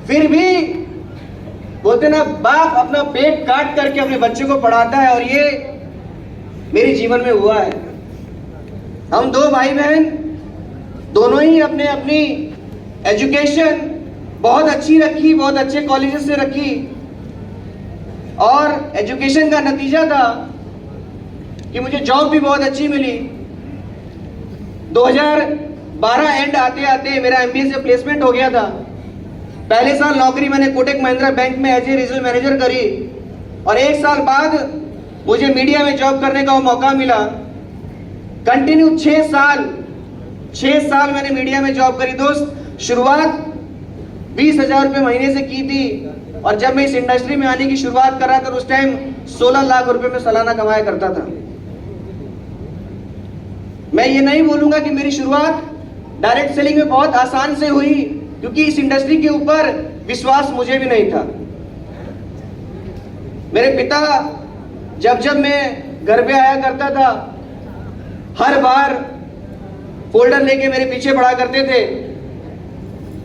फिर भी बोलते ना, बाप अपना पेट काट करके अपने बच्चे को पढ़ाता है, और ये मेरे जीवन में हुआ है। हम दो भाई बहन, दोनों ही अपने अपनी एजुकेशन बहुत अच्छी रखी, बहुत अच्छे कॉलेजेस से रखी, और एजुकेशन का नतीजा था कि मुझे जॉब भी बहुत अच्छी मिली। 2012 एंड आते आते मेरा एमबीए से प्लेसमेंट हो गया था। पहले साल नौकरी मैंने कोटक महिंद्रा बैंक में एज ए रीजनल मैनेजर करी, और 1 साल बाद मुझे मीडिया में जॉब करने का मौका मिला। कंटिन्यू 6 साल मैंने मीडिया में जॉब करी दोस्त। शुरुआत 20,000 रुपये महीने से की थी, और जब मैं इस इंडस्ट्री में आने की शुरुआत कर रहा था उस टाइम 16 लाख रुपए में सालाना कमाया करता था। मैं ये नहीं बोलूंगा कि मेरी शुरुआत डायरेक्ट सेलिंग में बहुत आसान से हुई, क्योंकि इस इंडस्ट्री के ऊपर विश्वास मुझे भी नहीं था। मेरे पिता जब मैं घर पे आया करता था, हर बार फोल्डर लेके मेरे पीछे पड़ा करते थे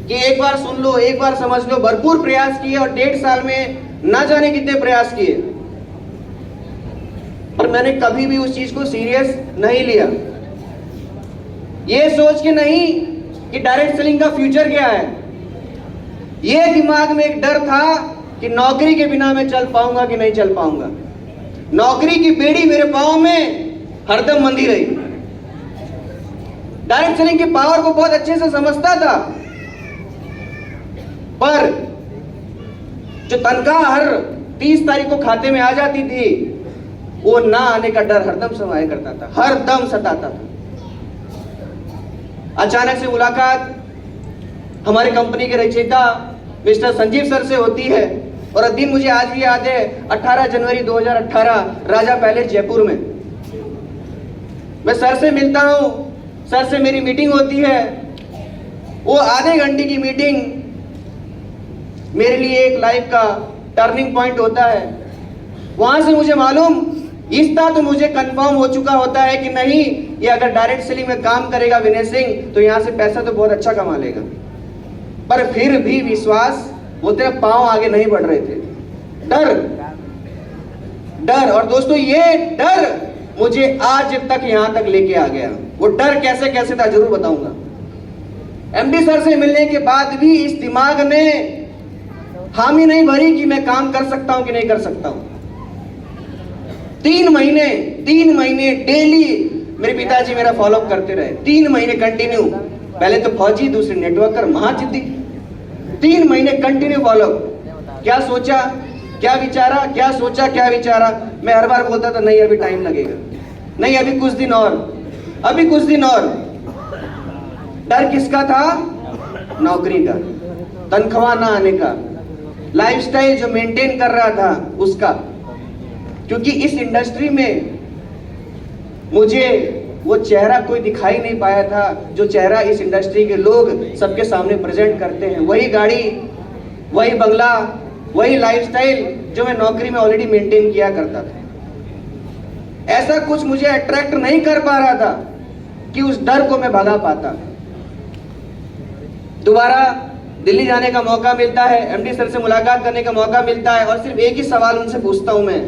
कि एक बार सुन लो, एक बार समझ लो। भरपूर प्रयास किए, और 1.5 साल में ना जाने कितने प्रयास किए, पर मैंने कभी भी उस चीज को सीरियस नहीं लिया। ये सोच के नहीं कि डायरेक्ट सेलिंग का फ्यूचर क्या है, ये दिमाग में एक डर था कि नौकरी के बिना मैं चल पाऊंगा कि नहीं चल पाऊंगा। नौकरी की बेड़ी मेरे पांव में हरदम बंधी रही। डायरेक्ट सेलिंग की पावर को बहुत अच्छे से समझता था, पर जो तनख्वाह हर 30 तारीख को खाते में आ जाती थी, वो ना आने का डर हरदम समाया करता था, हरदम सताता था। अचानक से मुलाकात हमारे कंपनी के रचयिता मिस्टर संजीव सर से होती है, और दिन मुझे आज भी याद है, 18 जनवरी 2018 राजा पैलेस जयपुर में। मैं सर से मिलता हूं, सर से मेरी मीटिंग होती है। वो आधे घंटे की मीटिंग मेरे लिए एक लाइफ का टर्निंग पॉइंट होता है। वहां से मुझे मालूम इतना तो मुझे कंफर्म हो चुका होता है कि नहीं, ये अगर डायरेक्ट सेलिंग में काम करेगा विनय सिंह तो यहां से पैसा तो बहुत अच्छा कमा लेगा। पर फिर भी विश्वास, वो तेरे पांव आगे नहीं बढ़ रहे थे। डर, और दोस्तों ये डर मुझे आज तक यहां तक लेके आ गया। वो डर कैसे कैसे था जरूर बताऊंगा। एमडी सर से मिलने के बाद भी इस दिमाग ने हामी नहीं भरी कि मैं काम कर सकता हूं कि नहीं कर सकता हूं। 3 महीने डेली मेरे पिताजी मेरा फॉलोअप करते रहे। 3 महीने कंटिन्यू, पहले तो फौजी, दूसरे नेटवर्कर, महाजिद्दी। 3 महीने कंटिन्यू फॉलोअप। क्या सोचा, क्या विचारा, क्या सोचा, क्या विचारा। मैं हर बार बोलता था नहीं अभी टाइम लगेगा, नहीं अभी कुछ दिन और, अभी कुछ दिन और। डर किसका था? नौकरी का, तनख्वाह ना आने का, लाइफस्टाइल जो मेंटेन कर रहा था उसका। क्योंकि इस इंडस्ट्री में मुझे वो चेहरा कोई दिखाई नहीं पाया था जो चेहरा इस इंडस्ट्री के लोग सबके सामने प्रेजेंट करते हैं। वही गाड़ी, वही बंगला, वही लाइफस्टाइल जो मैं नौकरी में ऑलरेडी मेंटेन किया करता था। ऐसा कुछ मुझे अट्रैक्ट नहीं कर पा रहा था कि उस डर को मैं भगा पाता। दोबारा दिल्ली जाने का मौका मिलता है, एमडी सर से मुलाकात करने का मौका मिलता है, और सिर्फ एक ही सवाल उनसे पूछता हूं मैं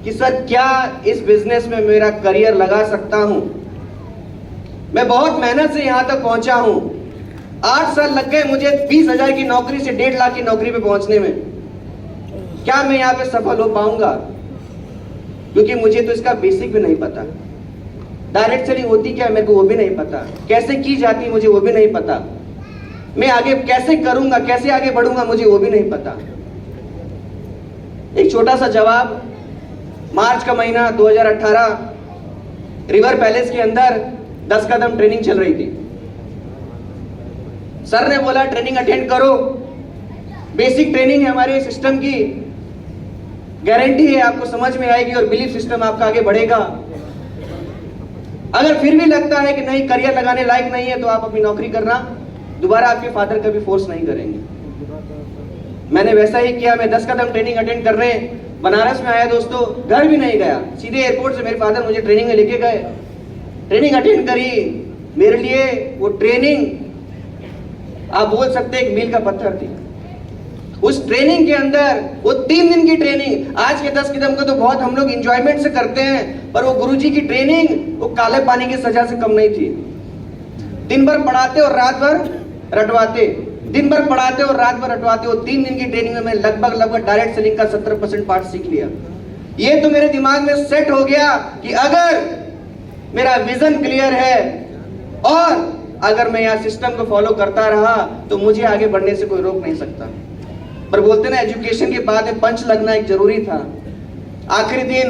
कि सर क्या इस बिजनेस में मेरा करियर लगा सकता हूं? मैं बहुत मेहनत से यहां तक पहुंचा हूं। 8 साल लग गए मुझे 20,000 की नौकरी से 1.5 लाख की नौकरी पे पहुंचने में। क्या मैं यहां पे सफल हो पाऊंगा? क्योंकि मुझे तो इसका बेसिक भी नहीं पता। डायरेक्ट सेलिंग होती क्या मेरे को वो भी नहीं पता, कैसे की जाती मुझे वो भी नहीं पता, मैं आगे कैसे करूंगा, कैसे आगे बढ़ूंगा मुझे वो भी नहीं पता। एक छोटा सा जवाब, मार्च का महीना 2018, रिवर पैलेस के अंदर 10 कदम ट्रेनिंग चल रही थी। सर ने बोला ट्रेनिंग अटेंड करो, बेसिक ट्रेनिंग है हमारे सिस्टम की, गारंटी है आपको समझ में आएगी और बिलीफ सिस्टम आपका आगे बढ़ेगा। अगर फिर भी लगता है कि नहीं करियर लगाने लायक नहीं है तो आप अपनी नौकरी करना, दोबारा आपके फादर कभी फोर्स नहीं करेंगे। मैंने वैसा ही किया। मैं 10 कदम ट्रेनिंग अटेंड करने बनारस में आया दोस्तों, घर भी नहीं गया, सीधे एयरपोर्ट से मेरे फादर मुझे ट्रेनिंग में लेके गए। ट्रेनिंग अटेंड करी। मेरे लिए वो ट्रेनिंग आप बोल सकते हैं एक मील का पत्थर थी। उस ट्रेनिंग के अंदर वो 3 दिन की ट्रेनिंग, आज के 10 कदम को तो बहुत हम लोग इंजॉयमेंट से करते हैं, पर वो गुरुजी की ट्रेनिंग वो काले पानी की सजा से कम नहीं थी। दिन भर पढ़ाते और रात भर रटवाते, दिन भर पढ़ाते और रात भर रटवाते। वो 3 दिन की ट्रेनिंग में मैं लगभग डायरेक्ट सेलिंग का 70% पार्ट सीख लिया। ये तो मेरे दिमाग में सेट हो गया कि अगर मेरा विजन क्लियर है और अगर मैं यहाँ सिस्टम को फॉलो करता रहा तो मुझे आगे बढ़ने से कोई रोक नहीं सकता। पर बोलते ना, एजुकेशन के बाद में पंच लगना एक जरूरी था। आखिरी दिन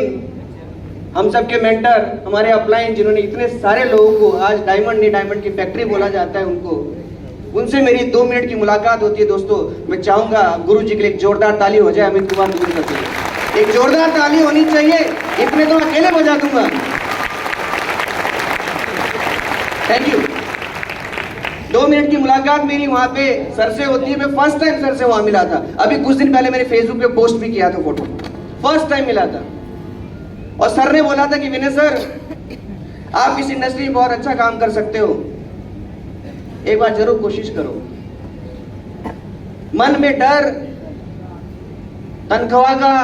हम सबके मेंटर, हमारे अपलाइन, जिन्होंने इतने सारे लोगों को आज डायमंड नहीं डायमंड की फैक्ट्री बोला जाता है, उनसे मेरी 2 मिनट की मुलाकात होती है। दोस्तों, मैं चाहूंगा गुरु जी के लिए एक जोरदार ताली हो जाए। अमित कुमार दूर करते, एक जोरदार ताली होनी चाहिए। इतने तो अकेले बजा दूंगा। Thank you. 2 मिनट की मुलाकात मेरी वहां पे सर से होती है। मैं फर्स्ट टाइम सर से वहां मिला था। अभी कुछ दिन पहले मैंने फेसबुक पे पोस्ट भी किया था फोटो, फर्स्ट टाइम मिला था। और सर ने बोला था कि विनय सर, आप इस इंडस्ट्री में बहुत अच्छा काम कर सकते हो, एक बार जरूर कोशिश करो। मन में डर, तनख्वाह का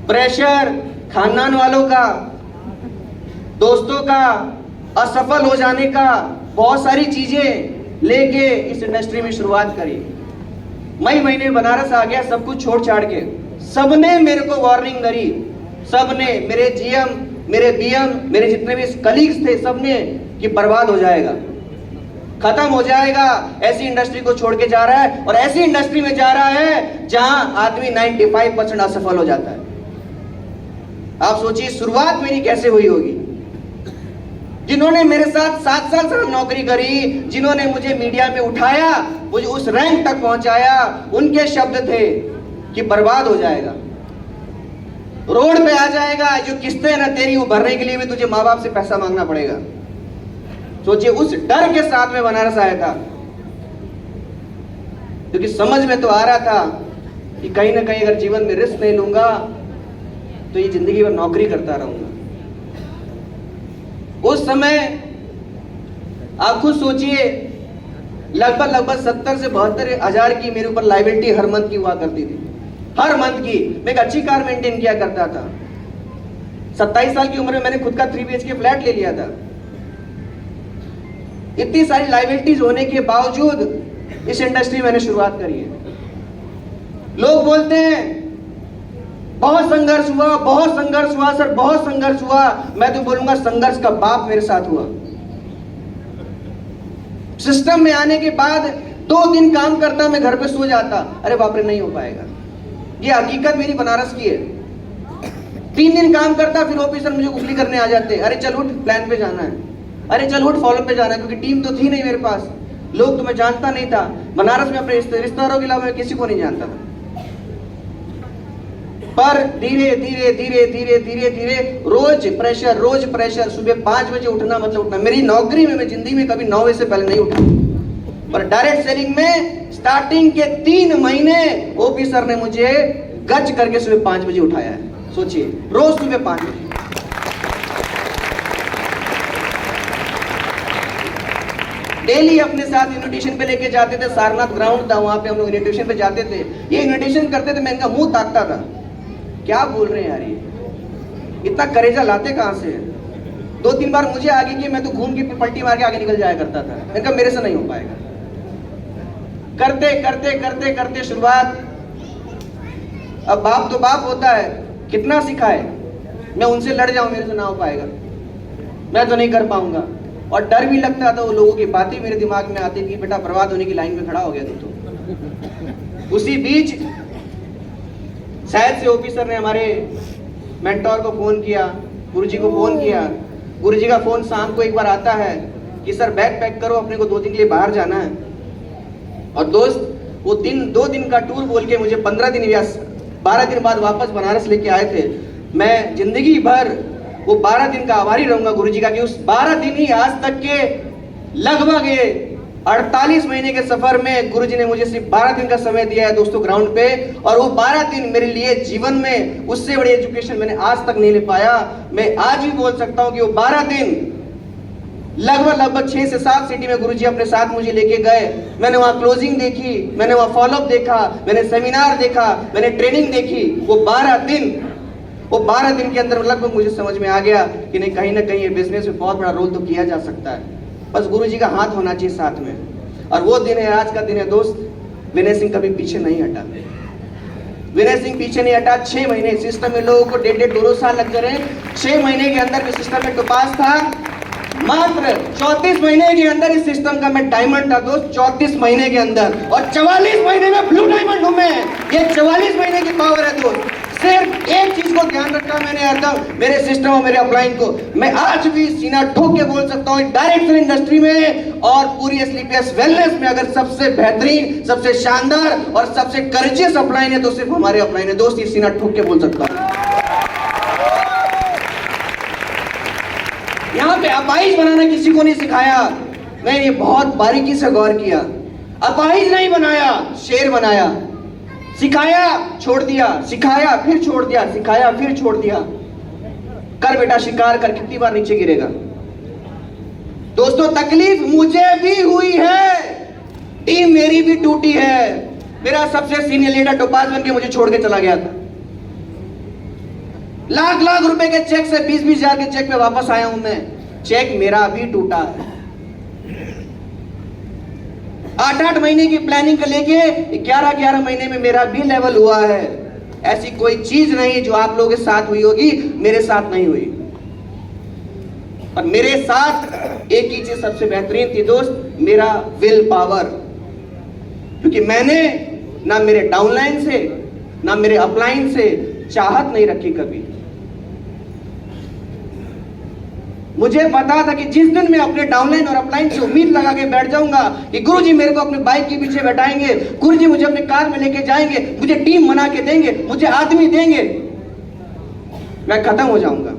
प्रेशर, खानदान वालों का, दोस्तों का, असफल हो जाने का, बहुत सारी चीजें लेके इस इंडस्ट्री में शुरुआत करी। मई महीने बनारस आ गया सब कुछ छोड़ छाड़ के। सबने मेरे को वार्निंग करी, सबने, मेरे जीएम, मेरे बीएम, मेरे जितने भी कलीग्स थे, सबने कि बर्बाद हो जाएगा, खत्म हो जाएगा, ऐसी इंडस्ट्री को छोड़ के जा रहा है। और ऐसी इंडस्ट्री में जा रहा है जहां आदमी 95% असफल हो जाता है। आप सोचिए शुरुआत मेरी कैसे हुई होगी। जिन्होंने मेरे साथ 7 साल नौकरी करी, जिन्होंने मुझे मीडिया में उठाया, मुझे उस रैंक तक पहुंचाया, उनके शब्द थे कि बर्बाद हो जाएगा, रोड पे आ जाएगा, जो किस्तें ना तेरी वो भरने के लिए भी तुझे माँ बाप से पैसा मांगना पड़ेगा। सोचिए, उस डर के साथ में बनारस आया था, क्योंकि समझ में तो आ रहा था कि कहीं ना कहीं अगर जीवन में रिस्क नहीं लूंगा तो ये जिंदगी भर नौकरी करता रहूंगा। उस समय आप खुद सोचिए, लगभग 70 से 72 हजार की मेरे ऊपर लाइबिलिटी हर मंथ की हुआ करती थी। हर मंथ की। मैं एक अच्छी कार मेंटेन किया करता था। 27 साल की उम्र में मैंने खुद का 3 BHK फ्लैट ले लिया था। इतनी सारी लाइबिलिटीज होने के बावजूद इस इंडस्ट्री में मैंने शुरुआत करी है। लोग बोलते हैं बहुत संघर्ष हुआ, बहुत संघर्ष हुआ सर, बहुत संघर्ष हुआ। मैं तो बोलूंगा संघर्ष का बाप मेरे साथ हुआ। सिस्टम में आने के बाद 2 दिन काम करता, मैं घर पे सो जाता, अरे बाप रे नहीं हो पाएगा। ये हकीकत मेरी बनारस की है। 3 दिन काम करता, फिर ऑफिसर मुझे कुफली करने आ जाते, अरे चल उठ प्लान पे जाना है, अरे चल उठ फॉलो पे जाना है, क्योंकि टीम तो थी नहीं मेरे पास, लोग तो मैं जानता नहीं था। बनारस में अपने रिश्तेदारों के अलावा मैं किसी को नहीं जानता था। पर धीरे धीरे धीरे धीरे धीरे धीरे रोज प्रेशर। सुबह 5 बजे उठना मतलब उठना। मेरी नौकरी में, मैं जिंदगी में कभी 9 बजे से पहले नहीं उठा। पर डायरेक्ट सेलिंग में स्टार्टिंग के 3 महीने ऑफिसर ने मुझे गच करके सुबह 5 बजे उठाया है। सोचिए, रोज सुबह 5 बजे। डेली अपने साथ इन्विटेशन पे लेके जाते थे। सारनाथ ग्राउंड था, वहां पे हम लोग इन्विटेशन पे जाते थे। ये इन्विटेशन करते थे, मैं इनका मुंह ताकता था, क्या बोल रहे हैं यार, ये इतना करेजा लाते कहां से? 2-3 बार मुझे आगे कि मैं तो घूम के पलटी मार के आगे निकल जाया करता था। मैंने कहा मेरे से नहीं हो पाएगा। करते करते करते करते शुरुआत, अब बाप तो बाप होता है, कितना सिखाए, मैं उनसे लड़ जाऊं, मेरे से ना हो पाएगा, मैं तो नहीं कर पाऊंगा। और डर भी लगता था, वो लोगों की बातें मेरे दिमाग में आती थी, बेटा बर्बाद होने की लाइन में खड़ा हो गया तो। उसी बीच शायद से ऑफिसर ने हमारे मेंटोर को फोन किया, गुरुजी को फोन किया। गुरुजी का फोन शाम को एक बार आता है कि सर बैग पैक करो, अपने को 2 दिन के लिए बाहर जाना है। और दोस्त वो 2 दिन का टूर बोल के मुझे 15 दिन या 12 दिन बाद वापस बनारस लेके आए थे। मैं जिंदगी भर वो 12 दिन का आभारी रहूंगा गुरुजी का, कि उस 12 दिन ही आज तक के लगभग 48 महीने के सफर में गुरुजी ने मुझे सिर्फ 12 दिन का समय दिया है दोस्तों ग्राउंड पे। और वो 12 दिन मेरे लिए जीवन में उससे बड़ी एजुकेशन मैंने आज तक नहीं ले पाया। मैं आज भी बोल सकता हूं कि वो 12 दिन लगभग 6 से 7 सिटी में गुरुजी अपने साथ मुझे लेके गए। मैंने वहां क्लोजिंग देखी, मैंने वहां फॉलोअप देखा, मैंने सेमिनार देखा, मैंने ट्रेनिंग देखी। वो 12 दिन के अंदर लगभग मुझे समझ में आ गया कि नहीं, कहीं ना कहीं ये बिजनेस में बहुत बड़ा रोल तो किया जा सकता है, बस गुरुजी का हाथ होना चाहिए साथ में। और वो दिन है, आज का दिन है दोस्त। विनय सिंह कभी पीछे नहीं हटा, विनय सिंह पीछे नहीं हटा। 6 महीने सिस्टम में लोगों को 1.5-2 साल लग रहे हैं। 6 महीने के अंदर में सिस्टम में टोपाज था। मात्र 34 महीने के अंदर इस सिस्टम का मैं डायमंड था दोस्त, 34 महीने के अंदर। और 44 महीने में ब्लू डायमंड हूं मैं। ये 44 महीने की पावर है दोस्त। सिर्फ एक चीज को ध्यान रखा मैंने हरदम, मेरे सिस्टम और मेरे अपलाइन को। मैं आज भी सीना ठोक के बोल सकता हूँ, डायरेक्ट सेल इंडस्ट्री में और पूरी एसलीपीएस वेलनेस में अगर सबसे बेहतरीन, सबसे शानदार और सबसे कर्जियस अपलाइन है तो सिर्फ हमारे अपलाइन है दोस्त। ये सीना ठोक के बोल सकता हूँ। यहाँ पे अपाहिज बनाना किसी को नहीं सिखाया, मैंने ये बहुत बारीकी से गौर किया। अपाहिज नहीं बनाया, शेर बनाया। सिखाया, छोड़ दिया, सिखाया, फिर छोड़ दिया, सिखाया, फिर छोड़ दिया। कर बेटा शिकार कर, कितनी बार नीचे गिरेगा। दोस्तों तकलीफ मुझे भी हुई है, टीम मेरी भी टूटी है। मेरा सबसे सीनियर लीडर टोपाज बन के मुझे छोड़ के चला गया था। लाख रुपए के चेक से 20-20 हजार के चेक पे वापस आया हूं मैं। चेक मेरा भी टूटा है। 8-8 महीने की प्लानिंग को लेके 11-11 महीने में मेरा भी लेवल हुआ है। ऐसी कोई चीज नहीं जो आप लोगों के साथ हुई होगी, मेरे साथ नहीं हुई। और मेरे साथ एक ही चीज सबसे बेहतरीन थी दोस्त, मेरा विल पावर। क्योंकि मैंने ना मेरे डाउनलाइन से ना मेरे अपलाइन से चाहत नहीं रखी कभी। मुझे पता था कि जिस दिन मैं अपने डाउनलाइन और अपलाइन से उम्मीद लगा के बैठ जाऊंगा कि गुरुजी मेरे को अपने बाइक के पीछे बैठाएंगे, गुरुजी मुझे अपने कार में लेके जाएंगे, मुझे टीम बना के देंगे, मुझे आदमी देंगे, मैं खत्म हो जाऊंगा।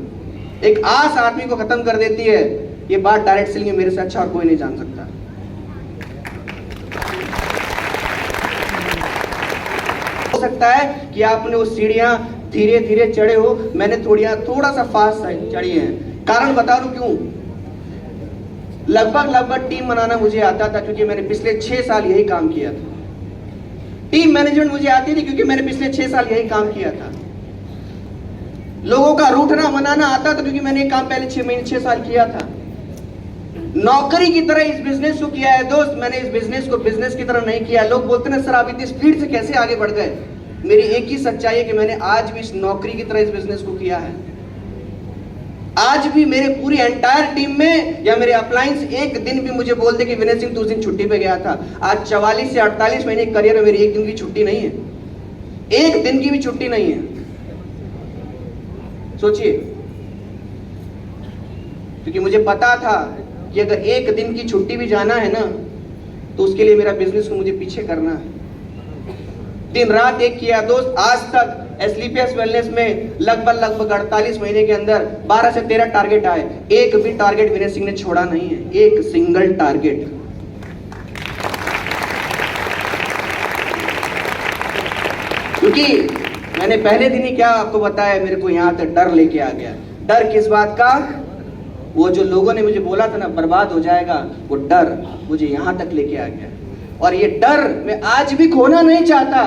एक आस आदमी को खत्म कर देती है। ये बात डायरेक्ट सेलिंग में मेरे से अच्छा और कोई नहीं जान सकता। हो सकता है कि आपने वो सीढ़ियां धीरे धीरे चढ़े हो, मैंने थोड़ा सा फास्ट चढ़ी है। कारण बता दूं क्यों? लगभग टीम बनाना मुझे आता था क्योंकि मैंने पिछले 6 साल यही काम किया था। टीम मैनेजमेंट मुझे आती थी क्योंकि मैंने पिछले 6 साल यही काम किया था। लोगों का रूठना मनाना आता था क्योंकि मैंने काम पहले 6 साल किया था। नौकरी की तरह इस बिजनेस को किया है दोस्त, मैंने इस बिजनेस को बिजनेस की तरह नहीं किया। लोग बोलते ना सर आप इतनी स्पीड से कैसे आगे बढ़ गए। मेरी एक ही सच्चाई है कि मैंने आज भी इस नौकरी की तरह इस बिजनेस को किया है। आज भी मेरे पूरी एंटायर टीम में या मेरे अपलाइंस एक दिन भी मुझे बोल दे कि विनय सिंह तू उस दिन छुट्टी पे गया था। आज 44 से 48 महीने करियर में मेरी एक दिन की छुट्टी नहीं है, एक दिन की भी छुट्टी नहीं है। सोचिए, क्योंकि मुझे पता था कि अगर एक दिन की छुट्टी भी जाना है ना तो उसके लिए मेरा बिजनेस को मुझे पीछे करना है। दिन रात एक किया दोस्त। आज तक एसलीपीएस वेलनेस में लगभग 48 महीने के अंदर 12 से 13 टारगेट आए। एक भी टारगेट विनय सिंह ने छोड़ा नहीं है, एक सिंगल टारगेट। क्योंकि मैंने पहले दिन ही क्या आपको बताया, मेरे को यहां तक डर लेके आ गया। डर किस बात का? वो जो लोगों ने मुझे बोला था ना बर्बाद हो जाएगा, वो डर मुझे यहां तक लेके आ गया। और ये डर मैं आज भी खोना नहीं चाहता।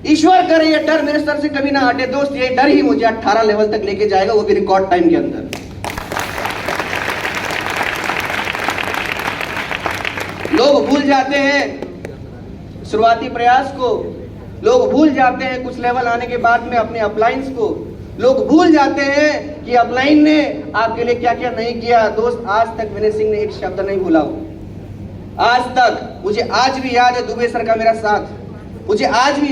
ईश्वर करे ये डर मेरे सर से कभी ना हटे दोस्त। ये डर ही मुझे 18 लेवल तक लेके जाएगा, वो भी रिकॉर्ड टाइम के अंदर। लोग भूल जाते हैं शुरुआती प्रयास को, लोग भूल जाते हैं कुछ लेवल आने के बाद में अपने अपलाइंस को, लोग भूल जाते हैं कि अपलाइन ने आपके लिए क्या क्या नहीं किया। दोस्त आज तक विनय सिंह ने एक शब्द नहीं भूला हो। आज तक मुझे आज भी याद है दुबे सर का मेरा साथ, मुझे आज भी